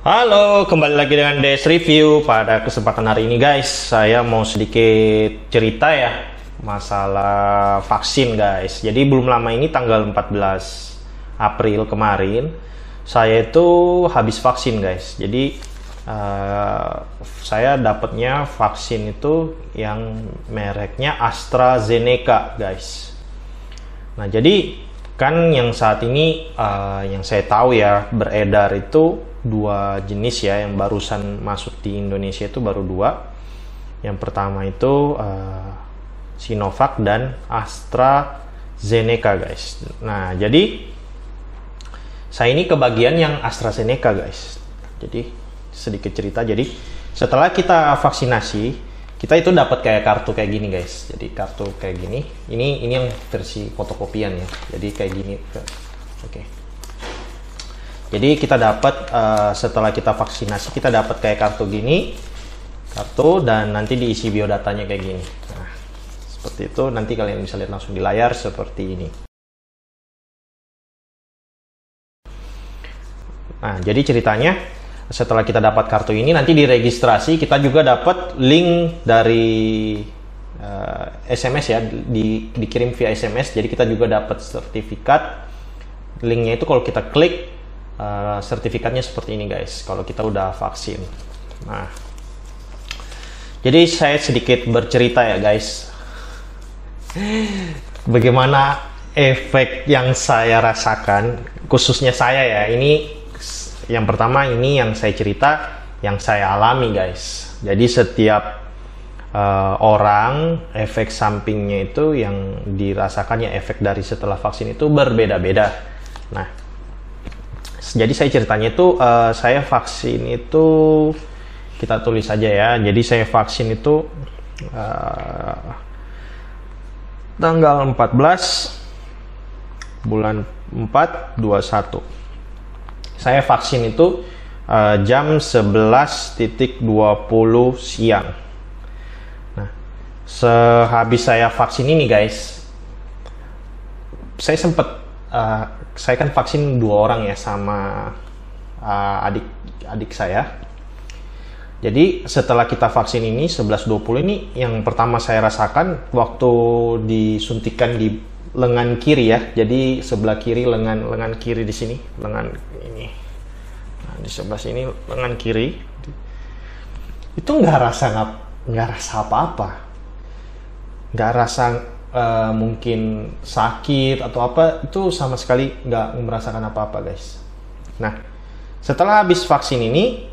Halo, kembali lagi dengan Des Review. Pada kesempatan hari ini guys, saya mau sedikit cerita ya masalah vaksin guys. Jadi belum lama ini tanggal 14 April kemarin, saya itu habis vaksin guys. Jadi saya dapatnya vaksin itu yang mereknya AstraZeneca guys. Nah jadi kan yang saat ini yang saya tahu ya beredar itu dua jenis ya, yang barusan masuk di Indonesia itu baru dua. Yang pertama itu Sinovac dan AstraZeneca guys. Nah jadi saya ini kebagian yang AstraZeneca guys. Jadi sedikit cerita, jadi setelah kita vaksinasi kita itu dapat kayak kartu kayak gini guys. Jadi kartu kayak gini, ini yang versi fotokopian ya, jadi kayak gini. Oke. Jadi kita dapat setelah kita vaksinasi kita dapat kayak kartu gini, kartu, dan nanti diisi biodatanya kayak gini. Nah, seperti itu, nanti kalian bisa lihat langsung di layar seperti ini. Nah, jadi ceritanya setelah kita dapat kartu ini nanti diregistrasi kita juga dapat link dari SMS ya, dikirim via SMS. Jadi kita juga dapat sertifikat. Linknya itu kalau kita klik sertifikatnya seperti ini guys, kalau kita udah vaksin. Nah, jadi saya sedikit bercerita ya guys, bagaimana efek yang saya rasakan, khususnya saya ya. Ini yang pertama, ini yang saya cerita, yang saya alami guys. Jadi setiap orang, efek sampingnya itu yang dirasakannya, efek dari setelah vaksin itu berbeda-beda. Nah, jadi saya ceritanya itu saya vaksin itu, kita tulis saja ya. Jadi saya vaksin itu tanggal 14 bulan 4 21. Saya vaksin itu jam 11.20 siang. Nah, sehabis saya vaksin ini guys, saya sempat saya kan vaksin 2 orang ya sama adik saya. Jadi setelah kita vaksin ini 11.20 ini, yang pertama saya rasakan waktu disuntikan di lengan kiri ya. Jadi sebelah kiri, lengan kiri di sini, lengan ini. Nah, di sebelah sini lengan kiri. Itu nggak rasa apa-apa. Nggak rasa mungkin sakit atau apa, itu sama sekali nggak merasakan apa-apa guys. Nah, setelah habis vaksin ini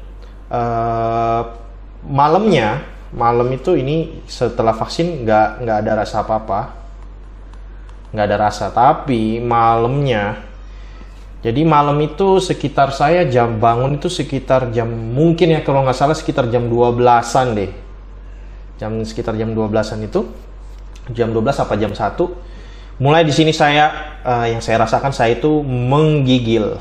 malam itu ini setelah vaksin nggak ada rasa apa-apa, nggak ada rasa. Tapi malamnya, jadi malam itu sekitar saya jam bangun itu sekitar jam, mungkin ya kalau nggak salah sekitar jam 12-an deh, sekitar jam 12-an itu, jam 12 apa jam 1, mulai di sini saya yang saya rasakan, saya itu menggigil.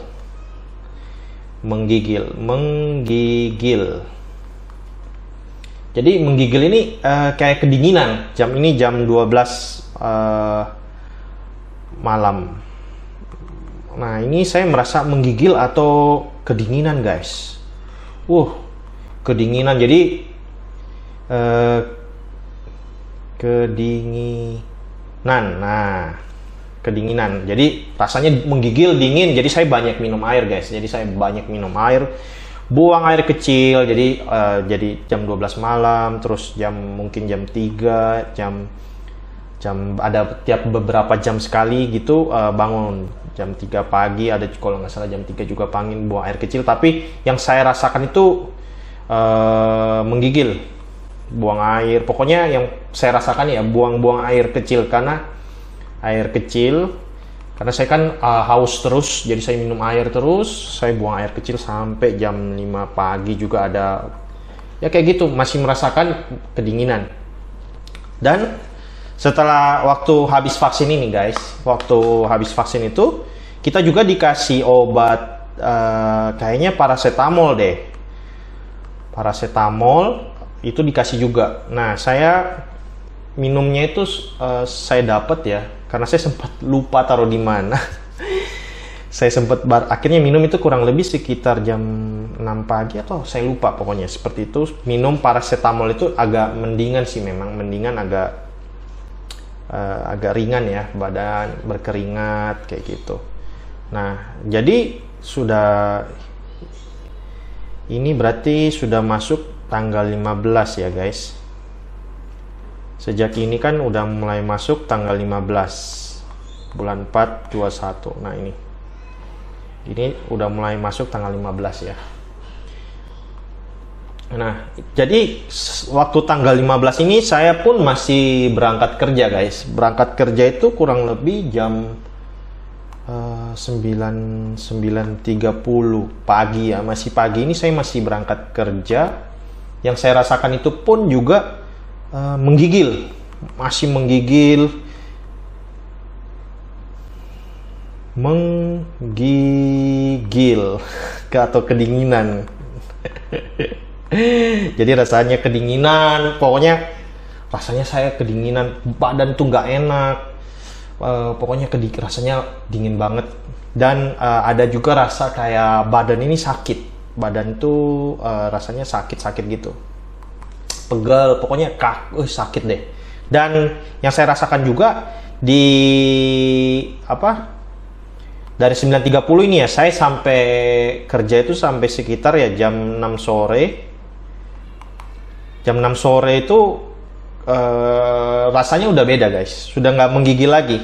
Jadi menggigil ini kayak kedinginan. Ini jam 12 malam. Nah, ini saya merasa menggigil atau kedinginan guys. Kedinginan. Jadi kedinginan. Jadi rasanya menggigil, dingin. Jadi saya banyak minum air guys. Jadi saya banyak minum air, buang air kecil. Jadi jam 12 malam, terus mungkin jam 3, jam ada tiap beberapa jam sekali gitu bangun. Jam 3 pagi ada, kalau nggak salah jam 3 juga pangin, buang air kecil. Tapi yang saya rasakan itu menggigil, buang air. Pokoknya yang saya rasakan ya buang air kecil, karena saya kan haus terus. Jadi saya minum air terus, saya buang air kecil sampai jam 5 pagi juga ada. Ya kayak gitu, masih merasakan kedinginan. Dan setelah waktu habis vaksin ini guys, waktu habis vaksin itu kita juga dikasih obat, kayaknya paracetamol deh. Paracetamol itu dikasih juga. Nah, saya minumnya itu saya dapat ya, karena saya sempat lupa taruh di mana. Saya sempat akhirnya minum itu kurang lebih sekitar jam 6 pagi atau saya lupa, pokoknya seperti itu. Minum paracetamol itu agak mendingan sih, memang mendingan, agak ringan ya, badan berkeringat kayak gitu. Nah, jadi sudah, ini berarti sudah masuk tanggal 15 ya guys. Sejak ini kan udah mulai masuk tanggal 15 bulan 4 21. Nah, ini udah mulai masuk tanggal 15 ya. Nah, jadi waktu tanggal 15 ini saya pun masih berangkat kerja guys. Berangkat kerja itu kurang lebih jam 9:30 pagi ya, masih pagi. Ini saya masih berangkat kerja. Yang saya rasakan itu pun juga menggigil, masih menggigil atau kedinginan. Jadi rasanya kedinginan, pokoknya rasanya saya kedinginan, badan tuh nggak enak, pokoknya rasanya dingin banget. Dan ada juga rasa kayak badan ini sakit, badan tuh rasanya sakit-sakit gitu, pegal, pokoknya sakit deh. Dan yang saya rasakan juga dari 9:30 ini ya, saya sampai kerja itu sampai sekitar ya jam 6 sore. Jam 6 sore itu rasanya udah beda guys, sudah nggak menggigil lagi.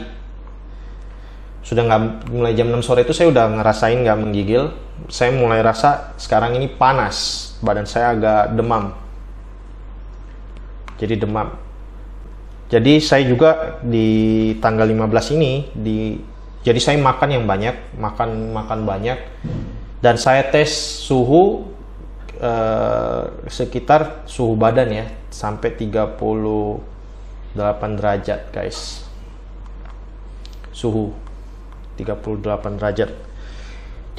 Sudah nggak, mulai jam 6 sore itu saya udah ngerasain nggak menggigil. Saya mulai rasa sekarang ini panas, badan saya agak demam. Jadi demam. Jadi saya juga di tanggal 15 ini jadi saya makan yang banyak, makan banyak, dan saya tes suhu sekitar suhu badan ya sampai 38 derajat guys. Suhu 38 derajat.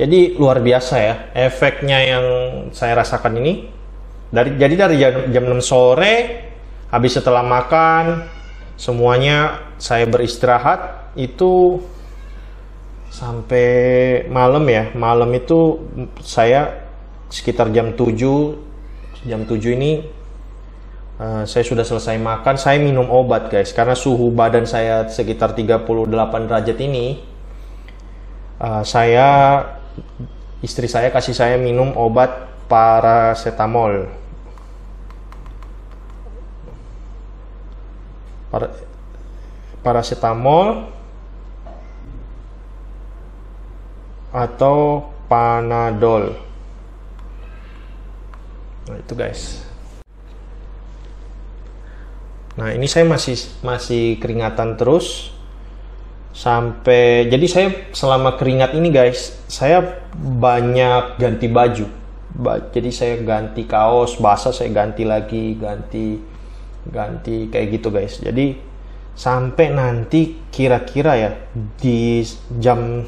Jadi luar biasa ya efeknya yang saya rasakan ini. Dari jam 6 sore, habis setelah makan semuanya saya beristirahat itu sampai malam ya. Malam itu saya sekitar jam 7 ini saya sudah selesai makan. Saya minum obat guys, karena suhu badan saya sekitar 38 derajat ini. Istri saya kasih saya minum obat paracetamol. Paracetamol atau Panadol. Nah, itu guys. Nah, ini saya masih keringatan terus sampai, jadi saya selama keringat ini guys, saya banyak ganti baju. Jadi saya ganti kaos basah, saya ganti lagi, ganti kayak gitu guys. Jadi sampai nanti kira-kira ya di jam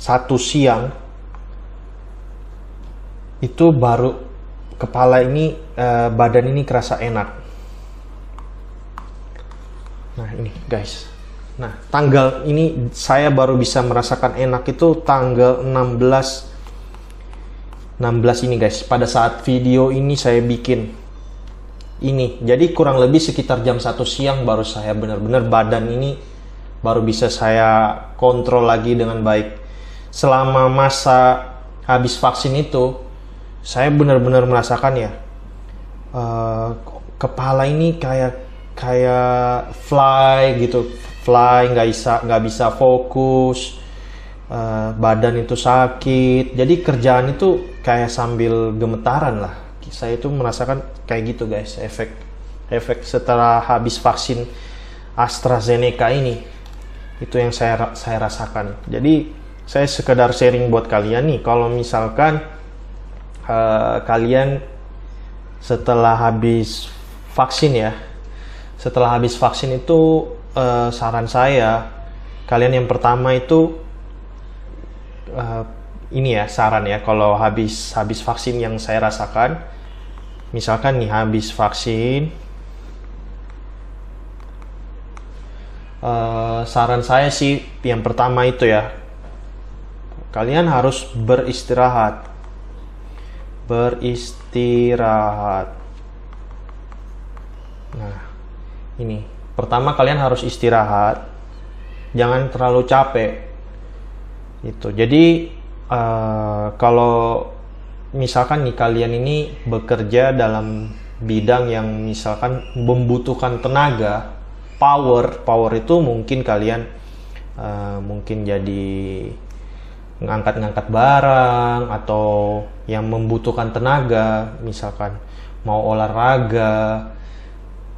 1 siang itu baru kepala ini, badan ini kerasa enak. Nah ini guys, nah tanggal ini saya baru bisa merasakan enak itu tanggal 16 ini guys, pada saat video ini saya bikin ini. Jadi kurang lebih sekitar jam 1 siang baru saya benar-benar badan ini baru bisa saya kontrol lagi dengan baik. Selama masa habis vaksin itu saya benar-benar merasakan ya, kepala ini kayak fly gitu, nggak bisa fokus, badan itu sakit. Jadi kerjaan itu kayak sambil gemetaran lah. Saya itu merasakan kayak gitu guys, efek setelah habis vaksin AstraZeneca ini, itu yang saya rasakan. Jadi saya sekedar sharing buat kalian nih, kalau misalkan kalian setelah habis vaksin ya, setelah habis vaksin itu saran saya, kalian yang pertama itu ini ya saran ya, kalau habis vaksin yang saya rasakan, misalkan nih habis vaksin, saran saya sih yang pertama itu ya, kalian harus beristirahat. Nah, ini pertama kalian harus istirahat, jangan terlalu capek. Itu. Jadi kalau misalkan nih kalian ini bekerja dalam bidang yang misalkan membutuhkan tenaga, power itu mungkin kalian mungkin jadi ngangkat-ngangkat barang atau yang membutuhkan tenaga, misalkan mau olahraga,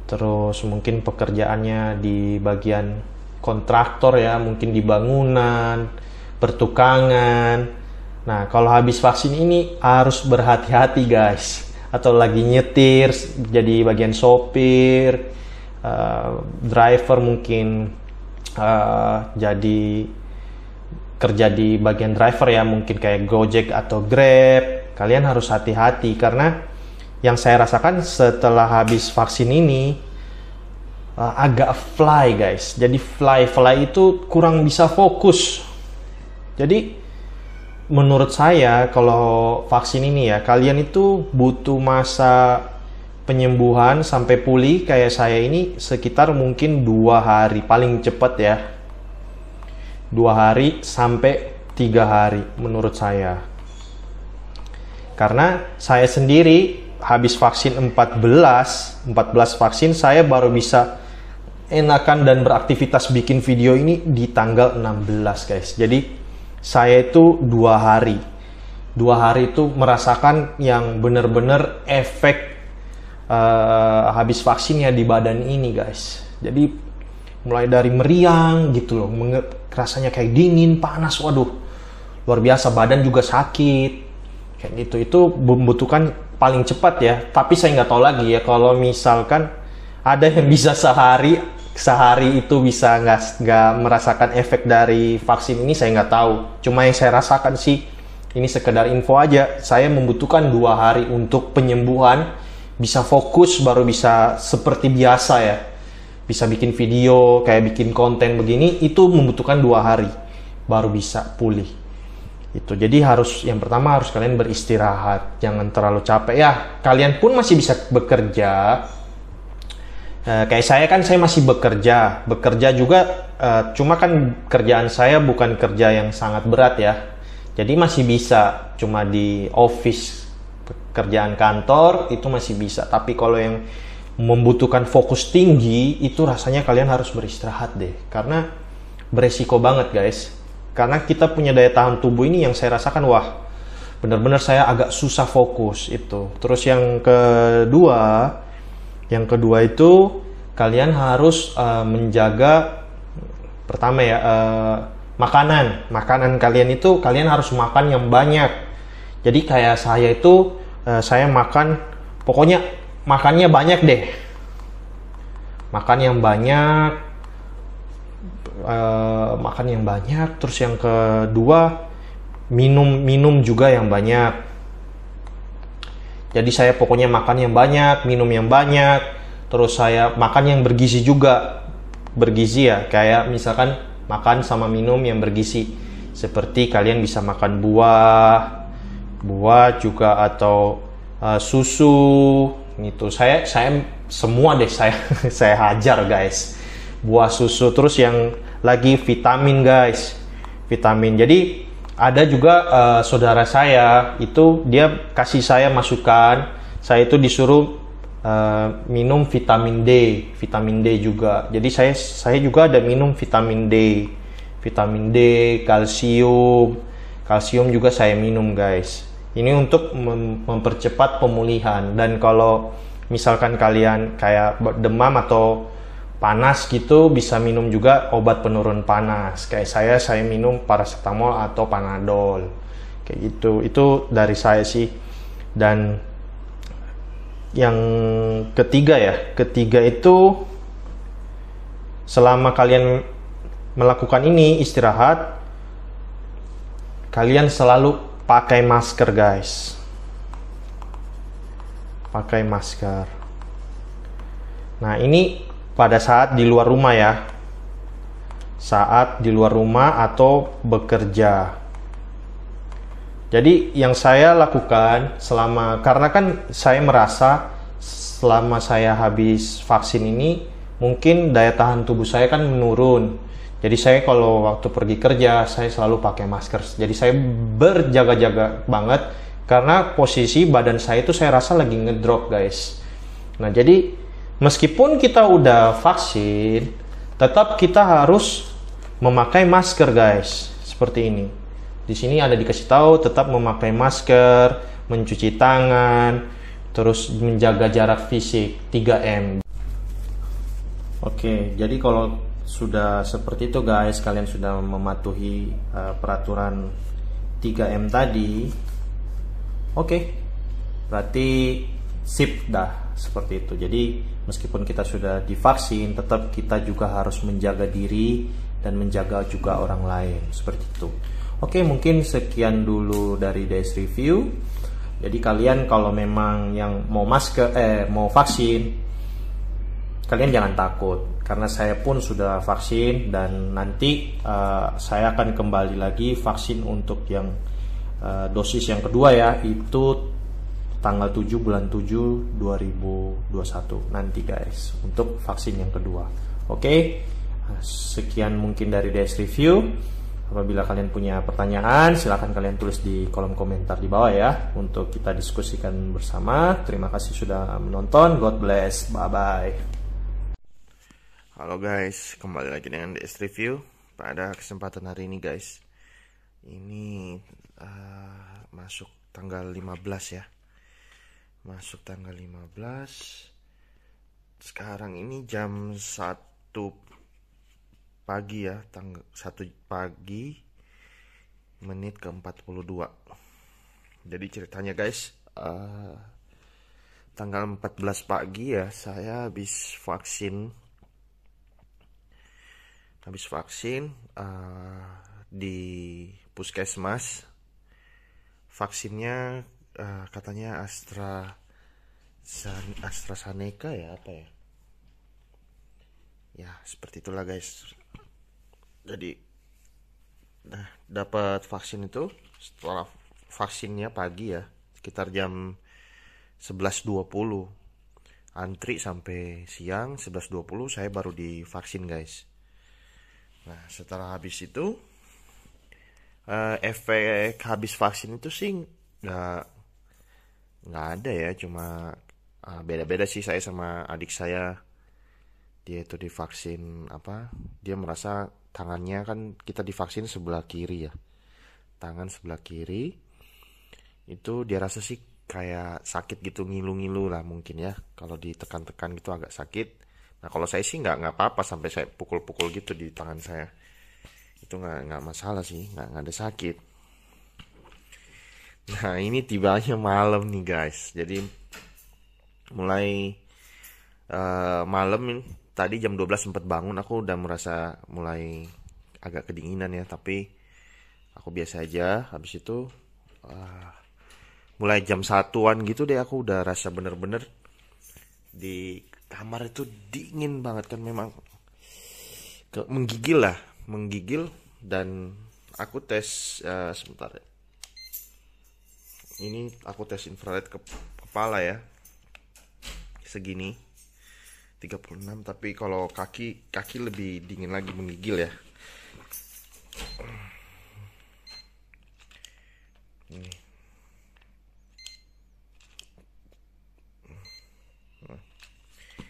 terus mungkin pekerjaannya di bagian kontraktor ya, mungkin di bangunan, pertukangan. Nah, kalau habis vaksin ini harus berhati-hati guys, atau lagi nyetir jadi bagian sopir, driver mungkin jadi kerja di bagian driver ya, mungkin kayak Gojek atau Grab. Kalian harus hati-hati karena yang saya rasakan setelah habis vaksin ini agak fly guys. Jadi fly itu kurang bisa fokus. Jadi menurut saya kalau vaksin ini ya, kalian itu butuh masa penyembuhan sampai pulih kayak saya ini sekitar mungkin 2 hari paling cepat ya. 2 hari sampai 3 hari menurut saya. Karena saya sendiri habis vaksin 14 vaksin, saya baru bisa enakan dan beraktivitas bikin video ini di tanggal 16 guys. Jadi saya itu 2 hari. 2 hari itu merasakan yang benar-benar efek habis vaksinnya di badan ini guys. Jadi mulai dari meriang gitu loh, rasanya kayak dingin, panas, waduh luar biasa, badan juga sakit kayak gitu. Itu membutuhkan paling cepat ya, tapi saya nggak tahu lagi ya kalau misalkan ada yang bisa sehari itu bisa nggak merasakan efek dari vaksin ini, saya nggak tahu. Cuma yang saya rasakan sih, ini sekedar info aja, saya membutuhkan 2 hari untuk penyembuhan, bisa fokus baru bisa seperti biasa ya, bisa bikin video kayak bikin konten begini, itu membutuhkan 2 hari baru bisa pulih. Itu jadi yang pertama harus kalian beristirahat, jangan terlalu capek ya. Kalian pun masih bisa bekerja, kayak saya kan, saya masih bekerja juga, cuma kan kerjaan saya bukan kerja yang sangat berat ya, jadi masih bisa, cuma di office, pekerjaan kantor itu masih bisa. Tapi kalau yang membutuhkan fokus tinggi, itu rasanya kalian harus beristirahat deh, karena beresiko banget guys. Karena kita punya daya tahan tubuh ini yang saya rasakan, wah benar-benar saya agak susah fokus itu. Terus yang kedua itu kalian harus menjaga, pertama ya, makanan kalian itu kalian harus makan yang banyak. Jadi kayak saya itu saya makan, pokoknya makannya banyak deh, makan yang banyak. Terus yang kedua, minum juga yang banyak. Jadi saya pokoknya makan yang banyak, minum yang banyak. Terus saya makan yang bergizi juga, bergizi ya, kayak misalkan makan sama minum yang bergizi, seperti kalian bisa makan buah juga, atau susu gitu. Saya semua deh saya hajar guys, buah, susu. Terus yang lagi vitamin guys, vitamin. Jadi ada juga saudara saya itu, dia kasih saya masukan, saya itu disuruh minum vitamin D juga. Jadi saya juga ada minum vitamin D, kalsium juga saya minum guys. Ini untuk mempercepat pemulihan. Dan kalau misalkan kalian kayak demam atau panas gitu, bisa minum juga obat penurun panas. Kayak saya minum paracetamol atau panadol kayak gitu. Itu dari saya sih. Dan yang ketiga itu, selama kalian melakukan ini istirahat, kalian selalu pakai masker guys, pakai masker. Nah ini pada saat di luar rumah ya, saat di luar rumah atau bekerja. Jadi yang saya lakukan karena kan saya merasa selama saya habis vaksin ini mungkin daya tahan tubuh saya kan menurun. Jadi saya kalau waktu pergi kerja saya selalu pakai masker. Jadi saya berjaga-jaga banget karena posisi badan saya itu saya rasa lagi ngedrop guys. Nah jadi meskipun kita udah vaksin, tetap kita harus memakai masker guys. Seperti ini. Di sini ada dikasih tahu tetap memakai masker, mencuci tangan, terus menjaga jarak fisik 3M. Oke, jadi kalau sudah seperti itu guys, kalian sudah mematuhi peraturan 3M tadi. Oke, berarti sip dah seperti itu. Jadi meskipun kita sudah divaksin, tetap kita juga harus menjaga diri dan menjaga juga orang lain seperti itu. Oke, mungkin sekian dulu dari DS Review. Jadi kalian kalau memang yang mau vaksin, kalian jangan takut karena saya pun sudah vaksin dan nanti saya akan kembali lagi vaksin untuk yang dosis yang kedua ya, itu tanggal 7 bulan 7 2021 nanti guys untuk vaksin yang kedua. Oke, sekian mungkin dari DS Review. Apabila kalian punya pertanyaan, silahkan kalian tulis di kolom komentar di bawah ya, untuk kita diskusikan bersama. Terima kasih sudah menonton. God bless. Bye-bye. Halo guys, kembali lagi dengan DS Review. Pada kesempatan hari ini guys, ini masuk tanggal 15 ya. Masuk tanggal 15. Sekarang ini jam 1 pagi ya, tanggal 1 pagi menit ke 42. Jadi ceritanya guys, tanggal 14 pagi ya, saya habis vaksin di puskesmas. Vaksinnya katanya AstraZeneca ya, apa ya? Ya seperti itulah guys. Jadi dapat vaksin itu setelah vaksinnya pagi ya, sekitar jam 11.20. Antri sampai siang 11.20 saya baru divaksin guys. Nah setelah habis itu efek habis vaksin itu sih nggak ada ya, cuma beda-beda sih saya sama adik saya. Dia itu divaksin dia merasa tangannya, kan kita divaksin sebelah kiri ya, tangan sebelah kiri itu dia rasa sih kayak sakit gitu, ngilu-ngilu lah mungkin ya, kalau ditekan-tekan gitu agak sakit. Nah kalau saya sih nggak apa-apa, sampai saya pukul-pukul gitu di tangan saya, itu nggak masalah sih, nggak ada sakit. Nah ini tibanya malam nih guys, jadi mulai malam tadi jam 12 sempat bangun, aku udah merasa mulai agak kedinginan ya, tapi aku biasa aja. Habis itu mulai jam 1-an gitu deh, aku udah rasa bener-bener di kamar itu dingin banget kan, memang menggigil. Dan aku tes sebentar ya, ini aku tes infrared ke kepala ya, segini 36, tapi kalau kaki lebih dingin lagi, menggigil ya.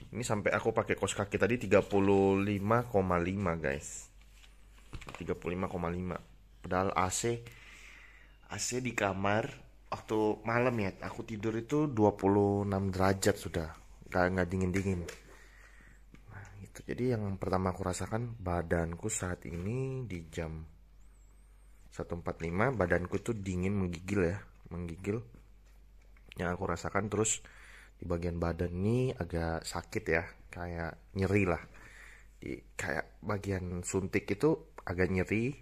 Ini sampai aku pakai kaos kaki tadi 35,5 guys. 35,5. Padahal AC di kamar waktu malam ya, aku tidur itu 26 derajat sudah. Nggak dingin-dingin. Jadi yang pertama aku rasakan, badanku saat ini di jam 1.45, badanku tuh dingin, menggigil. Yang aku rasakan, terus di bagian badan ini agak sakit ya, kayak nyeri lah. Kayak bagian suntik itu agak nyeri,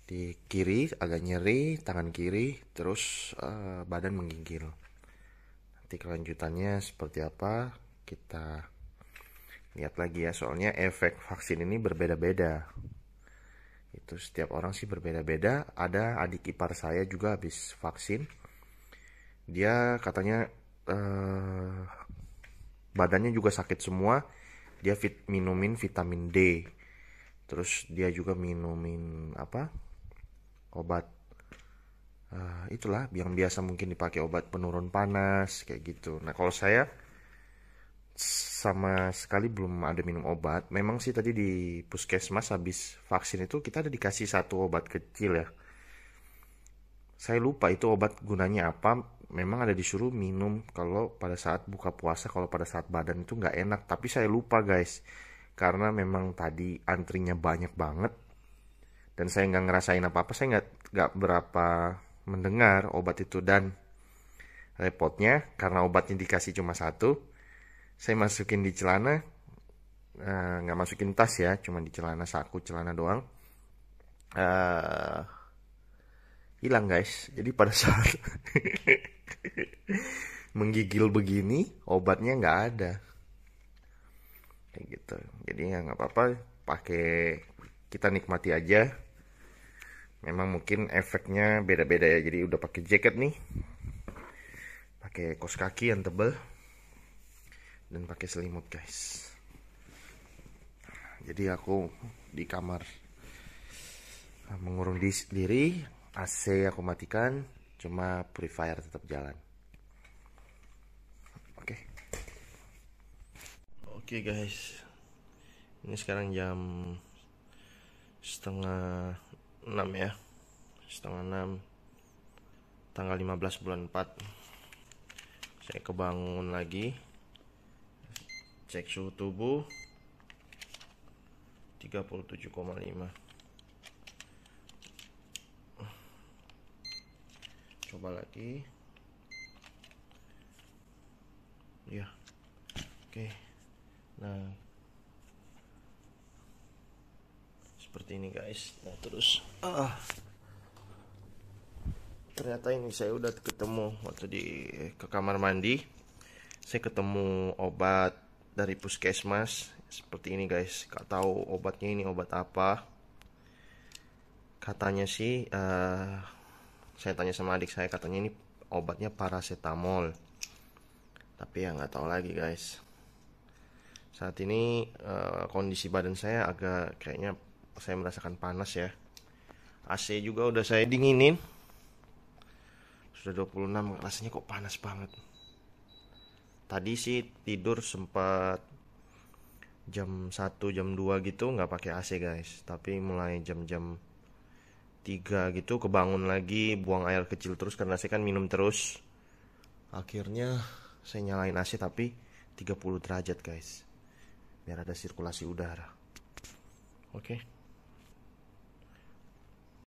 di kiri agak nyeri, tangan kiri, terus badan menggigil. Nanti kelanjutannya seperti apa kita lihat lagi ya, soalnya efek vaksin ini berbeda-beda Itu setiap orang sih berbeda-beda. Ada adik ipar saya juga habis vaksin. Dia katanya badannya juga sakit semua. Dia minumin vitamin D. Terus dia juga minumin obat itulah yang biasa mungkin dipakai, obat penurun panas kayak gitu. Nah kalau saya sama sekali belum ada minum obat. Memang sih tadi di puskesmas habis vaksin itu kita ada dikasih satu obat kecil ya. Saya lupa itu obat gunanya apa. Memang ada disuruh minum kalau pada saat buka puasa, kalau pada saat badan itu nggak enak. Tapi saya lupa guys, karena memang tadi antrinya banyak banget dan saya nggak ngerasain apa-apa. Saya nggak berapa mendengar obat itu, dan repotnya karena obatnya dikasih cuma satu, saya masukin di celana, nggak masukin tas ya, cuma di celana, saku celana doang. Hilang guys. Jadi pada saat menggigil begini obatnya nggak ada kayak gitu. Jadi ya nggak apa-apa, kita nikmati aja. Memang mungkin efeknya beda-beda ya. Jadi udah pakai jaket nih, pakai kaos kaki yang tebal, dan pakai selimut guys. Jadi aku di kamar mengurung diri, AC aku matikan, cuma purifier tetap jalan. Oke guys, ini sekarang jam 5:30 ya, 5:30 tanggal 15 bulan 4. Saya kebangun lagi, cek suhu tubuh 37,5. Coba lagi ya. Oke. Nah seperti ini guys. Nah terus ternyata ini saya udah ketemu waktu ke kamar mandi. Saya ketemu obat dari puskesmas seperti ini guys. Gak tahu obatnya ini obat apa. Katanya sih saya tanya sama adik saya, katanya ini obatnya paracetamol. Tapi ya nggak tahu lagi guys. Saat ini kondisi badan saya agak, kayaknya saya merasakan panas ya. AC juga udah saya dinginin. Sudah 26, rasanya kok panas banget. Tadi sih tidur sempat jam 1, jam 2 gitu nggak pakai AC guys. Tapi mulai jam-jam 3 gitu kebangun lagi, buang air kecil terus karena saya kan minum terus. Akhirnya saya nyalain AC tapi 30 derajat guys, biar ada sirkulasi udara. Oke.